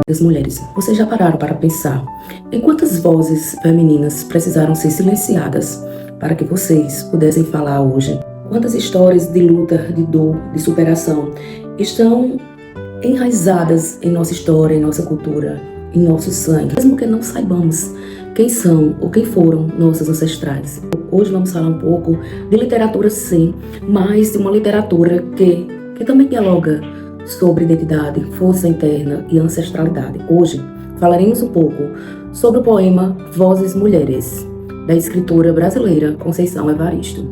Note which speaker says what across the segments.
Speaker 1: Das mulheres, vocês já pararam para pensar em quantas vozes femininas precisaram ser silenciadas para que vocês pudessem falar hoje? Quantas histórias de luta, de dor, de superação estão enraizadas em nossa história, em nossa cultura, em nosso sangue, mesmo que não saibamos quem são ou quem foram nossos ancestrais. Hoje vamos falar um pouco de literatura, sim, mas de uma literatura que também dialoga sobre identidade, força interna e ancestralidade. Hoje falaremos um pouco sobre o poema Vozes Mulheres, da escritora brasileira Conceição Evaristo.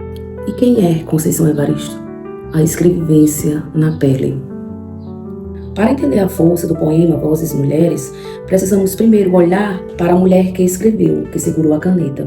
Speaker 1: E quem é Conceição Evaristo? A escrevivência na pele. Para entender a força do poema Vozes Mulheres, precisamos primeiro olhar para a mulher que escreveu, que segurou a caneta.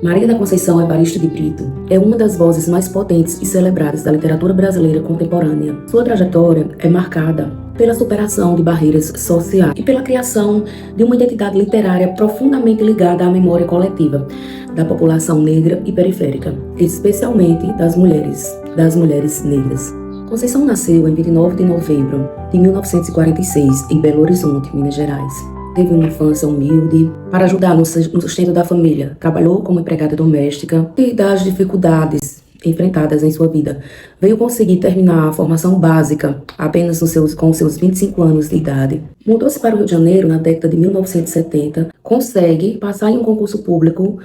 Speaker 1: Maria da Conceição Evaristo de Brito é uma das vozes mais potentes e celebradas da literatura brasileira contemporânea. Sua trajetória é marcada pela superação de barreiras sociais e pela criação de uma identidade literária profundamente ligada à memória coletiva da população negra e periférica, especialmente das mulheres negras. Conceição nasceu em 29 de novembro de 1946, em Belo Horizonte, Minas Gerais. Teve uma infância humilde para ajudar no sustento da família. Trabalhou como empregada doméstica e das dificuldades enfrentadas em sua vida. Veio conseguir terminar a formação básica apenas com seus 25 anos de idade. Mudou-se para o Rio de Janeiro na década de 1970. Consegue passar em um concurso público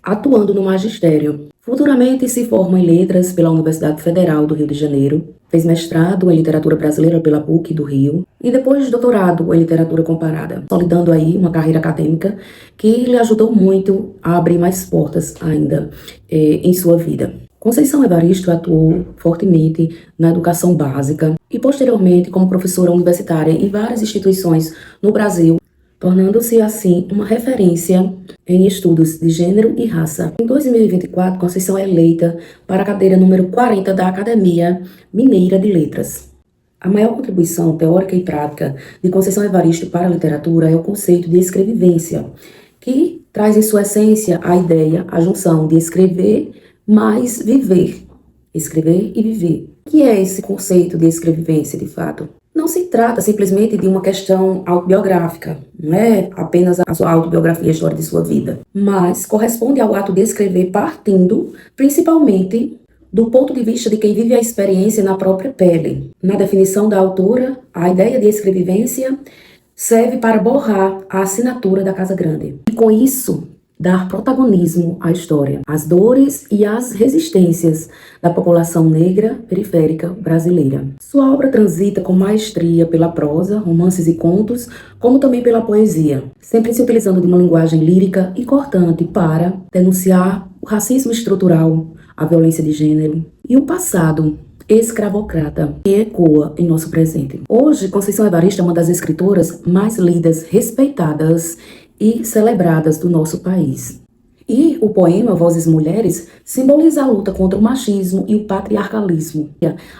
Speaker 1: atuando no magistério. Futuramente se forma em letras pela Universidade Federal do Rio de Janeiro. Fez mestrado em literatura brasileira pela PUC do Rio e depois doutorado em literatura comparada, consolidando aí uma carreira acadêmica que lhe ajudou muito a abrir mais portas ainda em sua vida. Conceição Evaristo atuou fortemente na educação básica e posteriormente como professora universitária em várias instituições no Brasil, tornando-se assim uma referência em estudos de gênero e raça. Em 2024, Conceição é eleita para a cadeira número 40 da Academia Mineira de Letras. A maior contribuição teórica e prática de Conceição Evaristo para a literatura é o conceito de escrevivência, que traz em sua essência a ideia, a junção de escrever mais viver. Escrever e viver. O que é esse conceito de escrevivência, de fato? Não se trata simplesmente de uma questão autobiográfica, não é apenas a sua autobiografia, a história de sua vida, mas corresponde ao ato de escrever partindo, principalmente, do ponto de vista de quem vive a experiência na própria pele. Na definição da autora, a ideia de escrevivência serve para borrar a assinatura da Casa Grande. E com isso, dar protagonismo à história, às dores e às resistências da população negra periférica brasileira. Sua obra transita com maestria pela prosa, romances e contos, como também pela poesia, sempre se utilizando de uma linguagem lírica e cortante para denunciar o racismo estrutural, a violência de gênero e o passado escravocrata que ecoa em nosso presente. Hoje, Conceição Evaristo é uma das escritoras mais lidas, respeitadas e celebradas do nosso país. E o poema Vozes Mulheres simboliza a luta contra o machismo e o patriarcalismo.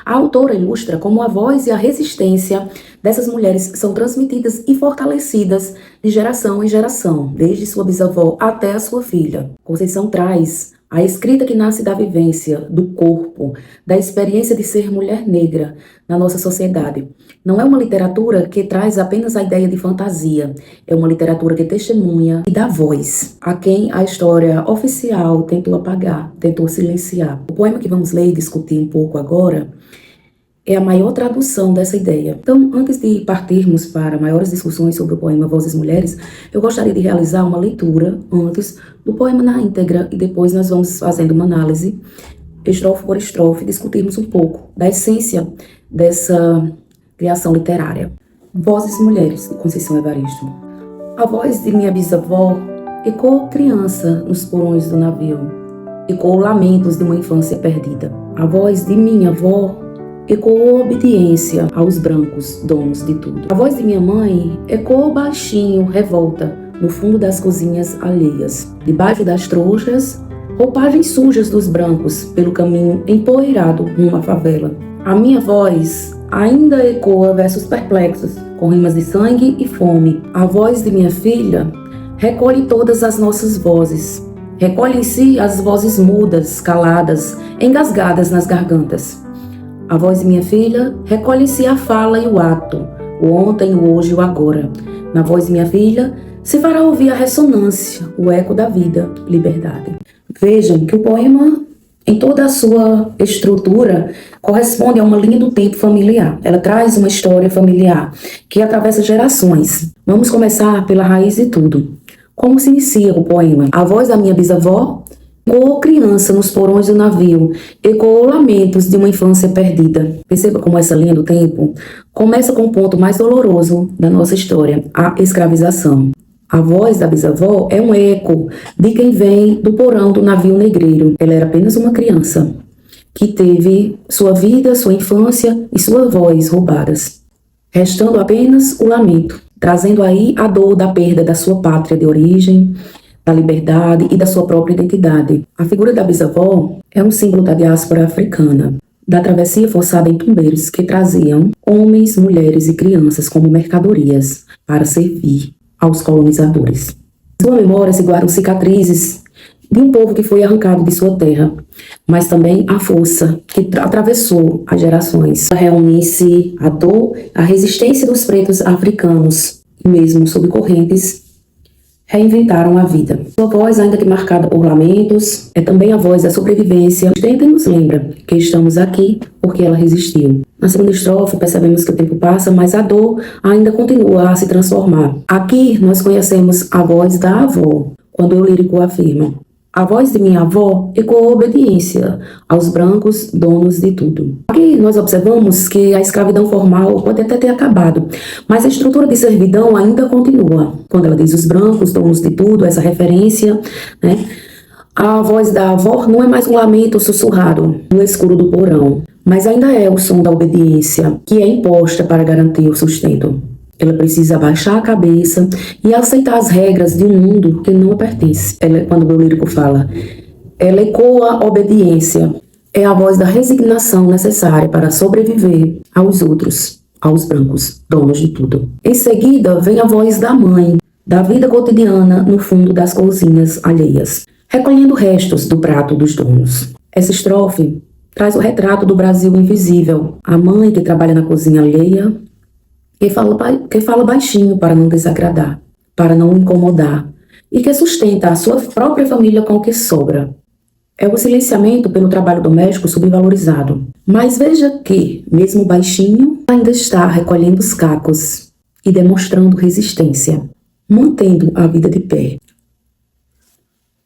Speaker 1: A autora ilustra como a voz e a resistência dessas mulheres são transmitidas e fortalecidas de geração em geração, desde sua bisavó até a sua filha. Conceição traz a escrita que nasce da vivência, do corpo, da experiência de ser mulher negra na nossa sociedade. Não é uma literatura que traz apenas a ideia de fantasia, é uma literatura que testemunha e dá voz a quem a história oficial tentou apagar, tentou silenciar. O poema que vamos ler e discutir um pouco agora é a maior tradução dessa ideia. Então, antes de partirmos para maiores discussões sobre o poema Vozes Mulheres, eu gostaria de realizar uma leitura antes do poema na íntegra e depois nós vamos fazendo uma análise, estrofe por estrofe, discutirmos um pouco da essência dessa criação literária. Vozes Mulheres, de Conceição Evaristo. A voz de minha bisavó ecoou criança nos porões do navio, ecoou lamentos de uma infância perdida. A voz de minha avó ecoou obediência aos brancos, donos de tudo. A voz de minha mãe ecoou baixinho, revolta, no fundo das cozinhas alheias. Debaixo das trouxas, roupagens sujas dos brancos, pelo caminho empoeirado rumo à favela. A minha voz ainda ecoa versos perplexos, com rimas de sangue e fome. A voz de minha filha recolhe todas as nossas vozes. Recolhe em si as vozes mudas, caladas, engasgadas nas gargantas. A voz de minha filha recolhe em si a fala e o ato, o ontem, o hoje e o agora. Na voz de minha filha se fará ouvir a ressonância, o eco da vida, liberdade. Vejam que o poema, em toda a sua estrutura, corresponde a uma linha do tempo familiar. Ela traz uma história familiar que atravessa gerações. Vamos começar pela raiz de tudo. Como se inicia o poema? A voz da minha bisavó ecoou criança nos porões do navio, ecoou lamentos de uma infância perdida. Perceba como essa linha do tempo começa com o ponto mais doloroso da nossa história, a escravização. A voz da bisavó é um eco de quem vem do porão do navio negreiro. Ela era apenas uma criança que teve sua vida, sua infância e sua voz roubadas, restando apenas o lamento, trazendo aí a dor da perda da sua pátria de origem, da liberdade e da sua própria identidade. A figura da bisavó é um símbolo da diáspora africana, da travessia forçada em tumbeiros que traziam homens, mulheres e crianças como mercadorias para servir aos colonizadores. Em sua memória se guardam cicatrizes de um povo que foi arrancado de sua terra, mas também a força que atravessou as gerações. Reúne-se a dor, a resistência dos pretos africanos, mesmo sob correntes, reinventaram a vida. Sua voz, ainda que marcada por lamentos, é também a voz da sobrevivência. Tenta e nos lembra que estamos aqui porque ela resistiu. Na segunda estrofe, percebemos que o tempo passa, mas a dor ainda continua a se transformar. Aqui, nós conhecemos a voz da avó, quando o lírico afirma: a voz de minha avó ecoou obediência aos brancos donos de tudo. Aqui nós observamos que a escravidão formal pode até ter acabado, mas a estrutura de servidão ainda continua. Quando ela diz os brancos donos de tudo, essa referência, né? A voz da avó não é mais um lamento sussurrado no escuro do porão, mas ainda é o som da obediência que é imposta para garantir o sustento. Ela precisa abaixar a cabeça e aceitar as regras de um mundo que não a pertence. Quando o meu lírico fala, ela ecoa a obediência. É a voz da resignação necessária para sobreviver aos outros, aos brancos, donos de tudo. Em seguida, vem a voz da mãe, da vida cotidiana no fundo das cozinhas alheias, recolhendo restos do prato dos donos. Essa estrofe traz o retrato do Brasil invisível. A mãe que trabalha na cozinha alheia, que fala baixinho para não desagradar, para não incomodar, e que sustenta a sua própria família com o que sobra. É o silenciamento pelo trabalho doméstico subvalorizado. Mas veja que, mesmo baixinho, ainda está recolhendo os cacos e demonstrando resistência, mantendo a vida de pé,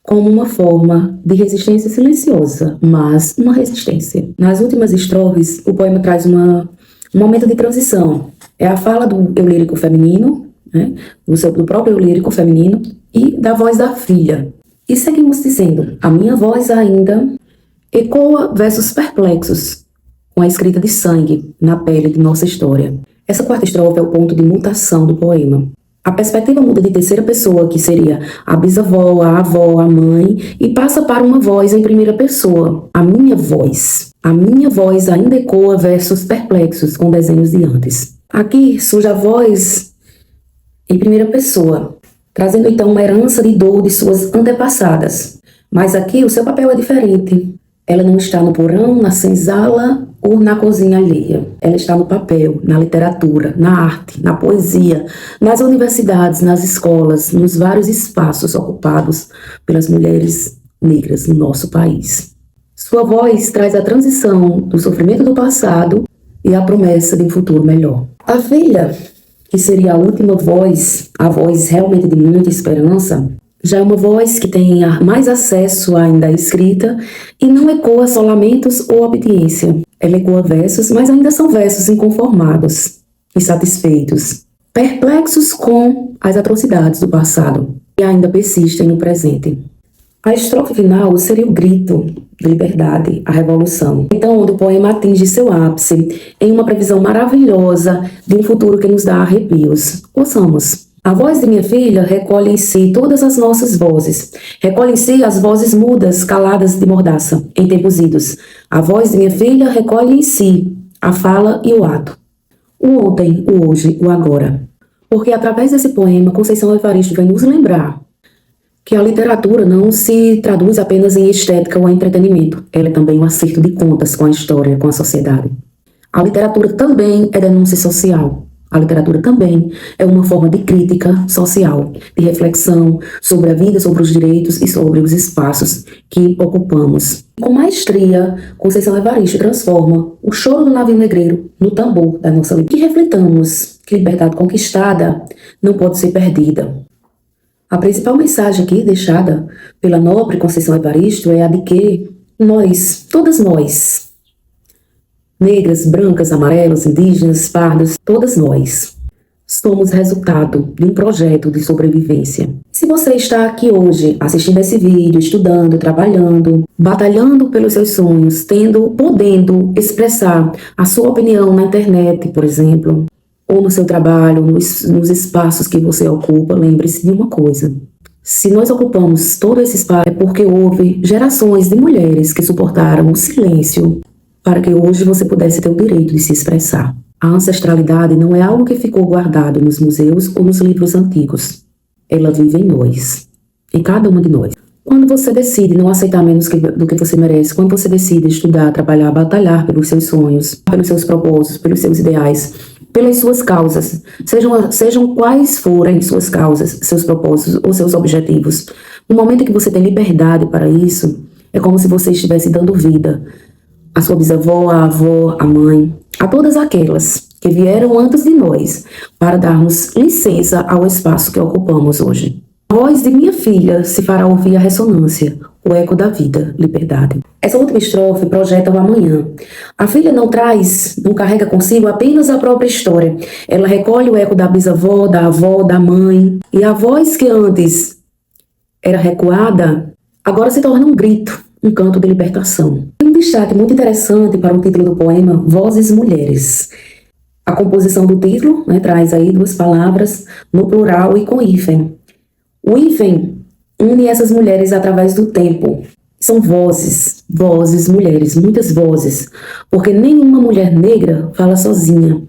Speaker 1: como uma forma de resistência silenciosa, mas uma resistência. Nas últimas estrofes, o poema traz um momento de transição. É a fala do eu lírico feminino, né, do próprio eu lírico feminino e da voz da filha. E seguimos dizendo, a minha voz ainda ecoa versos perplexos com a escrita de sangue na pele de nossa história. Essa quarta estrofe é o ponto de mutação do poema. A perspectiva muda de terceira pessoa, que seria a bisavó, a avó, a mãe, e passa para uma voz em primeira pessoa, a minha voz. A minha voz ainda ecoa versos perplexos com desenhos de antes. Aqui surge a voz em primeira pessoa, trazendo então uma herança de dor de suas antepassadas. Mas aqui o seu papel é diferente. Ela não está no porão, na senzala ou na cozinha alheia. Ela está no papel, na literatura, na arte, na poesia, nas universidades, nas escolas, nos vários espaços ocupados pelas mulheres negras no nosso país. Sua voz traz a transição do sofrimento do passado e a promessa de um futuro melhor. A filha, que seria a última voz, a voz realmente de muita esperança, já é uma voz que tem mais acesso ainda à escrita e não ecoa só lamentos ou obediência. Ela ecoa versos, mas ainda são versos inconformados, insatisfeitos, perplexos com as atrocidades do passado e ainda persistem no presente. A estrofe final seria o grito de liberdade, a revolução. Então, onde o poema atinge seu ápice em uma previsão maravilhosa de um futuro que nos dá arrepios. Ouçamos. A voz de minha filha recolhe em si todas as nossas vozes. Recolhe em si as vozes mudas, caladas de mordaça, em tempos idos. A voz de minha filha recolhe em si a fala e o ato. O ontem, o hoje, o agora. Porque através desse poema, Conceição Evaristo vem nos lembrar que a literatura não se traduz apenas em estética ou entretenimento. Ela é também um acerto de contas com a história, com a sociedade. A literatura também é denúncia social. A literatura também é uma forma de crítica social, de reflexão sobre a vida, sobre os direitos e sobre os espaços que ocupamos. Com maestria, Conceição Evaristo transforma o choro do navio negreiro no tambor da nossa liberdade. Que refletamos que liberdade conquistada não pode ser perdida. A principal mensagem aqui deixada pela nobre Conceição Evaristo é a de que nós, todas nós, negras, brancas, amarelas, indígenas, pardas, todas nós somos resultado de um projeto de sobrevivência. Se você está aqui hoje assistindo esse vídeo, estudando, trabalhando, batalhando pelos seus sonhos, podendo expressar a sua opinião na internet, por exemplo, ou no seu trabalho, nos espaços que você ocupa, lembre-se de uma coisa. Se nós ocupamos todo esse espaço, é porque houve gerações de mulheres que suportaram o silêncio para que hoje você pudesse ter o direito de se expressar. A ancestralidade não é algo que ficou guardado nos museus ou nos livros antigos. Ela vive em nós, em cada uma de nós. Quando você decide não aceitar menos do que você merece, quando você decide estudar, trabalhar, batalhar pelos seus sonhos, pelos seus propósitos, pelos seus ideais, pelas suas causas, sejam quais forem suas causas, seus propósitos ou seus objetivos, no momento que você tem liberdade para isso, é como se você estivesse dando vida a sua bisavó, a avó, a mãe, a todas aquelas que vieram antes de nós, para darmos licença ao espaço que ocupamos hoje. A voz de minha filha se fará ouvir a ressonância, o eco da vida, liberdade. Essa última estrofe projeta o amanhã. A filha não carrega consigo apenas a própria história. Ela recolhe o eco da bisavó, da avó, da mãe. E a voz que antes era recuada, agora se torna um grito, um canto de libertação. Um destaque muito interessante para o título do poema, Vozes Mulheres. A composição do título, traz aí duas palavras no plural e com hífen. O hífen une essas mulheres através do tempo. São vozes, mulheres, muitas vozes, porque nenhuma mulher negra fala sozinha.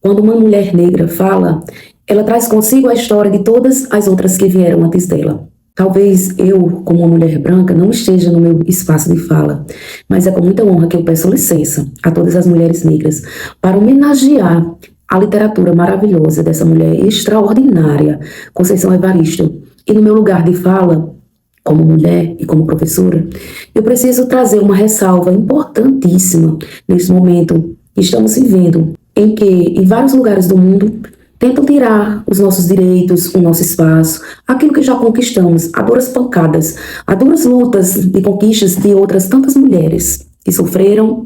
Speaker 1: Quando uma mulher negra fala, ela traz consigo a história de todas as outras que vieram antes dela. Talvez eu, como uma mulher branca, não esteja no meu espaço de fala, mas é com muita honra que eu peço licença a todas as mulheres negras para homenagear a literatura maravilhosa dessa mulher extraordinária, Conceição Evaristo. E no meu lugar de fala, como mulher e como professora, eu preciso trazer uma ressalva importantíssima nesse momento que estamos vivendo, em que, em vários lugares do mundo, tentam tirar os nossos direitos, o nosso espaço, aquilo que já conquistamos, a duras pancadas, a duras lutas e conquistas de outras tantas mulheres que sofreram,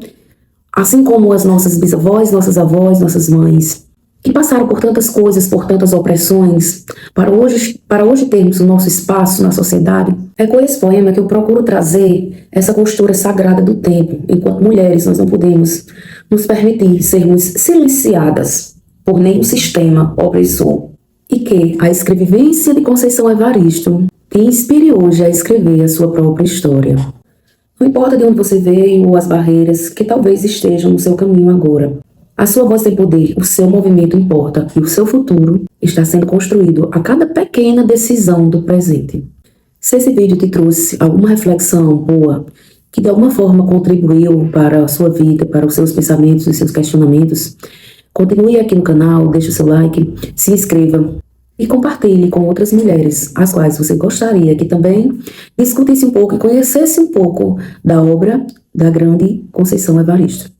Speaker 1: assim como as nossas bisavós, nossas avós, nossas mães, que passaram por tantas coisas, por tantas opressões, para hoje termos o nosso espaço na sociedade. É com esse poema que eu procuro trazer essa costura sagrada do tempo. Enquanto mulheres, nós não podemos nos permitir sermos silenciadas por nenhum sistema opressor. E que a escrevivência de Conceição Evaristo te inspire hoje a escrever a sua própria história. Não importa de onde você veio ou as barreiras que talvez estejam no seu caminho agora. A sua voz tem poder, o seu movimento importa e o seu futuro está sendo construído a cada pequena decisão do presente. Se esse vídeo te trouxe alguma reflexão boa, que de alguma forma contribuiu para a sua vida, para os seus pensamentos e seus questionamentos, continue aqui no canal, deixe o seu like, se inscreva e compartilhe com outras mulheres, as quais você gostaria que também discutisse um pouco e conhecesse um pouco da obra da grande Conceição Evaristo.